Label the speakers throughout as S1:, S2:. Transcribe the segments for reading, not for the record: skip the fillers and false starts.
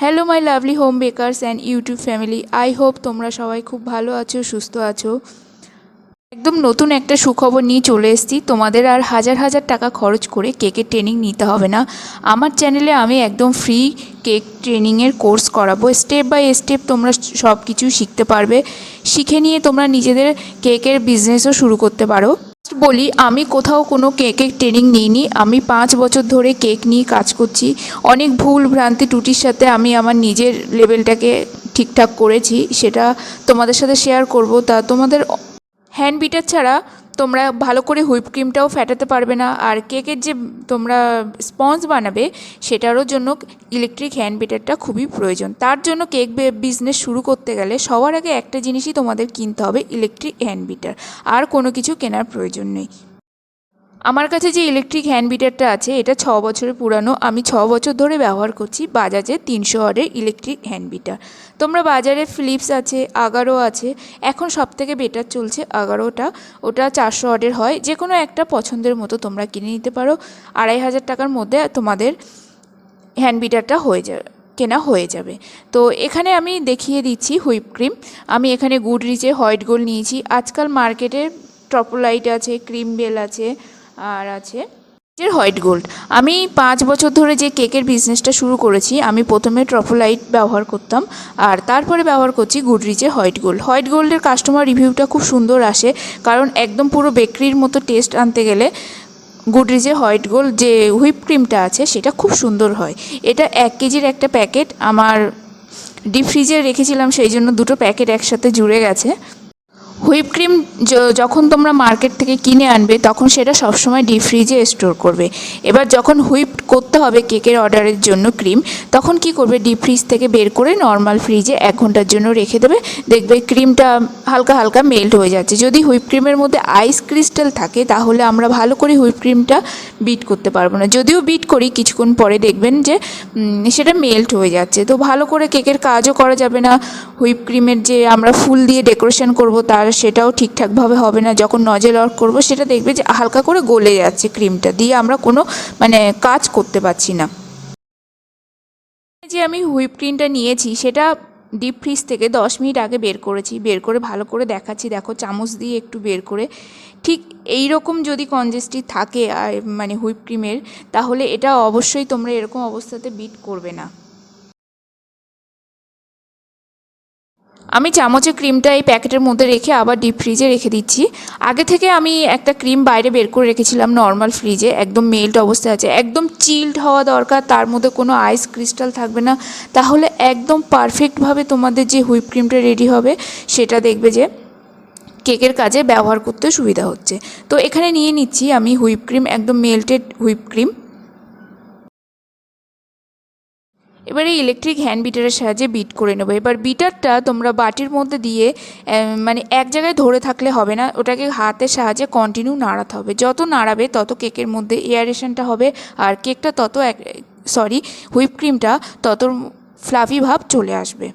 S1: Hello my lovely home bakers and YouTube family, I hope তোমরা সবাই খুব ভালো আছো, সুস্থ আছো। একদম নতুন একটা সুখবর নিয়ে চলে এসেছি। তোমাদের আর হাজার হাজার টাকা খরচ করে কেকের ট্রেনিং নিতে হবে না। আমার চ্যানেলে আমি একদম ফ্রি কেক ট্রেনিংয়ের কোর্স করাবো। স্টেপ বাই স্টেপ তোমরা সব কিছু শিখতে পারবে। শিখে নিয়ে তোমরা নিজেদের কেকের বিজনেসও শুরু করতে পারো। বলি, আমি কোথাও কোনো কেকের ট্রেনিং নিইনি। আমি 5 বছর ধরে কেক নিয়ে কাজ করছি। অনেক ভুল ভ্রান্তি ত্রুটির সাথে আমি আমার নিজের লেভেলটাকে ঠিকঠাক করেছি, সেটা তোমাদের সাথে শেয়ার করব। তা তোমাদের হ্যান্ড বিটার ছাড়া তোমরা ভালো করে হুইপ ক্রিমটাও ফেটাতে পারবে না। আর কেকের যে তোমরা স্পঞ্জ বানাবে সেটারও জন্য ইলেকট্রিক হ্যান্ড বিটারটা খুবই প্রয়োজন। তার জন্য কেক বিজনেস শুরু করতে গেলে সবার আগে একটা জিনিসই তোমাদের কিনতে হবে, ইলেকট্রিক হ্যান্ড বিটার। আর কোনো কিছু কেনার প্রয়োজন নেই। আমার কাছে যে ইলেকট্রিক হ্যান্ড বিটারটা আছে এটা 6 বছরের পুরানো। আমি 6 বছর ধরে ব্যবহার করছি বাজাজের 300 ওয়াটের ইলেকট্রিক হ্যান্ড বিটার। তোমরা বাজারে ফিলিপস আছে, আগারো আছে, এখন সবথেকে বেটার চলছে আগারোটা। ওটা 400 ওয়াটের হয়। যে কোনো একটা পছন্দের মতো তোমরা কিনে নিতে পারো। 2500 টাকার মধ্যে তোমাদের হ্যান্ড বিটারটা কেনা হয়ে যাবে। তো এখানে আমি দেখিয়ে দিচ্ছি হুইপ ক্রিম। আমি এখানে গুডরিচে হোয়াইট গোল্ড নিয়েছি। আজকাল মার্কেটে ট্রপোলাইট আছে, ক্রিম বেল আছে, আর আছে হোয়াইট গোল্ড। আমি 5 বছর ধরে যে কেকের বিজনেসটা শুরু করেছি, আমি প্রথমে ট্রপোলাইট ব্যবহার করতাম, আর তারপরে ব্যবহার করছি গুডরিচের হোয়াইট গোল্ড। হোয়াইট গোল্ডের কাস্টমার রিভিউটা খুব সুন্দর আসে, কারণ একদম পুরো বেকারির মতো টেস্ট আনতে গেলে গুডরিচের হোয়াইট গোল্ড যে হুইপ ক্রিমটা আছে সেটা খুব সুন্দর হয়। এটা 1 কেজির একটা প্যাকেট। আমার ডিপ ফ্রিজে রেখেছিলাম, সেই জন্য দুটো প্যাকেট একসাথে জুড়ে গেছে। হুইপ ক্রিম যখন তোমরা মার্কেট থেকে কিনে আনবে তখন সেটা সবসময় ডিপ ফ্রিজে স্টোর করবে। এবার যখন হুইপ করতে হবে কেকের অর্ডারের জন্য ক্রিম, তখন কি করবে, ডিপ ফ্রিজ থেকে বের করে নর্মাল ফ্রিজে 1 ঘন্টার জন্য রেখে দেবে। দেখবে ক্রিমটা হালকা হালকা মেল্ট হয়ে যাচ্ছে। যদি হুইপ ক্রিমের মধ্যে আইস ক্রিস্টাল থাকে তাহলে আমরা ভালো করে হুইপ ক্রিমটা বিট করতে পারবো না। যদিও বিট করি, কিছুক্ষণ পরে দেখবেন যে সেটা মেল্ট হয়ে যাচ্ছে। তো ভালো করে কেকের কাজও করা যাবে না। হুইপ ক্রিমের যে আমরা ফুল দিয়ে ডেকোরেশন করব সেটাও ঠিকঠাকভাবে হবে না। যখন নজেল অন করব সেটা দেখবে যে হালকা করে গলে যাচ্ছে, ক্রিমটা দিয়ে আমরা কোনো কাজ করতে পারছি না। যে আমি হুইপ ক্রিমটা নিয়েছি সেটা ডিপ ফ্রিজ থেকে 10 মিনিট আগে বের করেছি। বের করে ভালো করে দেখাচ্ছি, দেখো চামচ দিয়ে একটু বের করে। ঠিক এই রকম যদি কনজেস্টি থাকে হুইপ ক্রিমের, তাহলে এটা অবশ্যই তোমরা এরকম অবস্থাতে বিট করবে না। আমি চামচে ক্রিমটা এই প্যাকেটের মধ্যে রেখে আবার ডিপ ফ্রিজে রেখে দিচ্ছি। আগে থেকে আমি একটা ক্রিম বাইরে বের করে রেখেছিলাম নর্মাল ফ্রিজে, একদম মেল্ট অবস্থায় আছে। একদম চিল্ড হওয়া দরকার, তার মধ্যে কোনো আইস ক্রিস্টাল থাকবে না, তাহলে একদম পারফেক্টভাবে তোমাদের যে হুইপ ক্রিমটা রেডি হবে সেটা দেখবে যে কেকের কাজে ব্যবহার করতে সুবিধা হচ্ছে। তো এখানে নিয়ে নিচ্ছি আমি হুইপ ক্রিম, একদম মেল্টেড হুইপ ক্রিম। এবার এই ইলেকট্রিক হ্যান্ড বিটারের সাহায্যে বিট করে নেবো। এবার বিটারটা তোমরা বাটির মধ্যে দিয়ে এক জায়গায় ধরে থাকলে হবে না, ওটাকে হাতের সাহায্যে কন্টিনিউ নাড়াতে হবে। যত নাড়াবে তত কেকের মধ্যে এয়ারেশনটা হবে, আর কেকটা হুইপ ক্রিমটা তত ফ্লাফি ভাব চলে আসবে।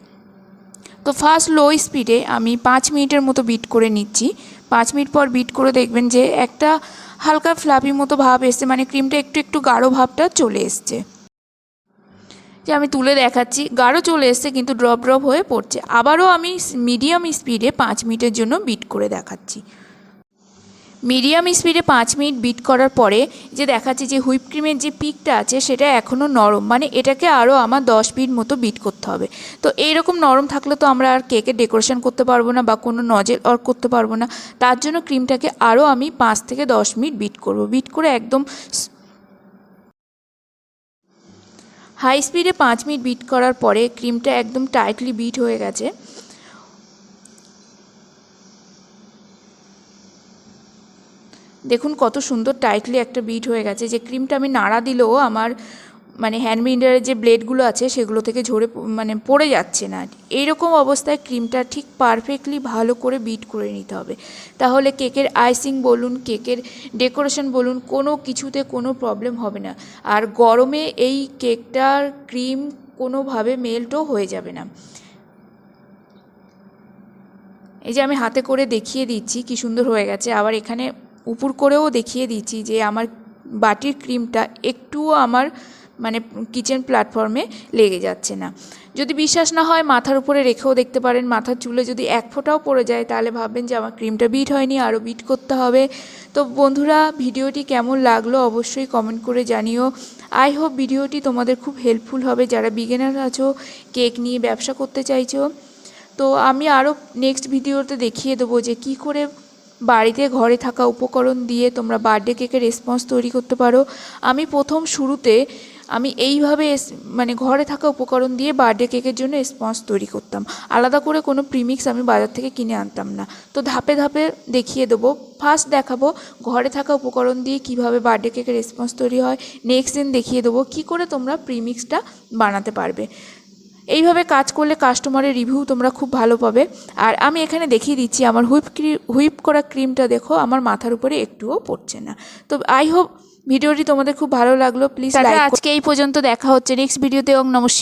S1: তো ফার্স্ট লো স্পিডে আমি 5 মিনিটের মতো বিট করে নিচ্ছি। 5 মিনিট পর বিট করে দেখবেন যে একটা হালকা ফ্লাফি মতো ভাব এসছে, ক্রিমটা একটু একটু গাঢ় ভাবটা চলে এসছে। যে আমি তুলে দেখাচ্ছি, গাঢ় চলে এসছে কিন্তু ড্রপ ড্রপ হয়ে পড়ছে। আবারও আমি মিডিয়াম স্পিডে 5 মিনিটের জন্য বিট করে দেখাচ্ছি। মিডিয়াম স্পিডে 5 মিনিট বিট করার পরে যে দেখাচ্ছি যে হুইপ ক্রিমের যে পিকটা আছে সেটা এখনও নরম, এটাকে আরও আমার 10 মিনিট মতো বিট করতে হবে। তো এইরকম নরম থাকলে তো আমরা আর কেকের ডেকোরেশন করতে পারবো না বা কোনো নজেল অর করতে পারবো না। তার জন্য ক্রিমটাকে আরও আমি 5 থেকে 10 মিনিট বিট করব। বিট করে একদম হাই স্পিডে 5 মিনিট বিট করার পরে ক্রিমটা একদম টাইটলি বিট হয়ে গেছে। দেখুন কত সুন্দর টাইটলি একটা বিট হয়ে গেছে, যে ক্রিমটা আমি নাড়া দিলেও আমার হ্যান্ড ব্লেন্ডারের যে ব্লেডগুলো আছে সেগুলো থেকে ঝরে পড়ে যাচ্ছে না। এইরকম অবস্থায় ক্রিমটা ঠিক পারফেক্টলি ভালো করে বিট করে নিতে হবে। তাহলে কেকের আইসিং বলুন, কেকের ডেকোরেশন বলুন, কোনো কিছুতে কোনো প্রবলেম হবে না। আর গরমে এই কেকটার ক্রিম কোনোভাবে মেল্টও হয়ে যাবে না। এই যে আমি হাতে করে দেখিয়ে দিচ্ছি কি সুন্দর হয়ে গেছে। আবার এখানে উপর করেও দেখিয়ে দিচ্ছি যে আমার বাটির ক্রিমটা একটুও আমার মানে কিচেন প্ল্যাটফর্মে লেগে যাচ্ছে না। যদি বিশ্বাস না হয় মাথার উপরে রেখেও দেখতে পারেন, মাথার চুলে যদি এক ফোঁটাও পড়ে যায় তাহলে ভাববেন যে আমার ক্রিমটা বিট হয়নি, আরও বিট করতে হবে। তো বন্ধুরা, ভিডিওটি কেমন লাগলো অবশ্যই কমেন্ট করে জানিও। আই হোপ ভিডিওটি তোমাদের খুব হেল্পফুল হবে যারা বিগিনার আছো, কেক নিয়ে ব্যবসা করতে চাইছো। তো আমি আরও নেক্সট ভিডিওতে দেখিয়ে দেবো যে কী করে বাড়িতে ঘরে থাকা উপকরণ দিয়ে তোমরা বার্থডে কেকের রেসপন্স তৈরি করতে পারো। আমি প্রথম শুরুতে আমি এইভাবে মানে ঘরে থাকা উপকরণ দিয়ে বার্থডে কেকের জন্য রেসপন্স তৈরি করতাম, আলাদা করে কোনো প্রিমিক্স আমি বাজার থেকে কিনে আনতাম না। তো ধাপে ধাপে দেখিয়ে দেবো। ফার্স্ট দেখাবো ঘরে থাকা উপকরণ দিয়ে কিভাবে বার্থডে কেকের রেসপন্স তৈরি হয়, নেক্সট দিন দেখিয়ে দেবো কী করে তোমরা প্রিমিক্সটা বানাতে পারবে। এইভাবে কাজ করলে কাস্টমারের রিভিউ তোমরা খুব ভালো পাবে। আর আমি এখানে দেখিয়ে দিচ্ছি আমার হুইপ করা ক্রিমটা দেখো আমার মাথার উপরে একটুও পড়ছে না। তো আই হোপ ভিডিওটি তোমাদের খুব ভালো লাগলো। Please like. আজকে এই পর্যন্ত, দেখা হচ্ছে নেক্সট ভিডিওতে। নমস্কার।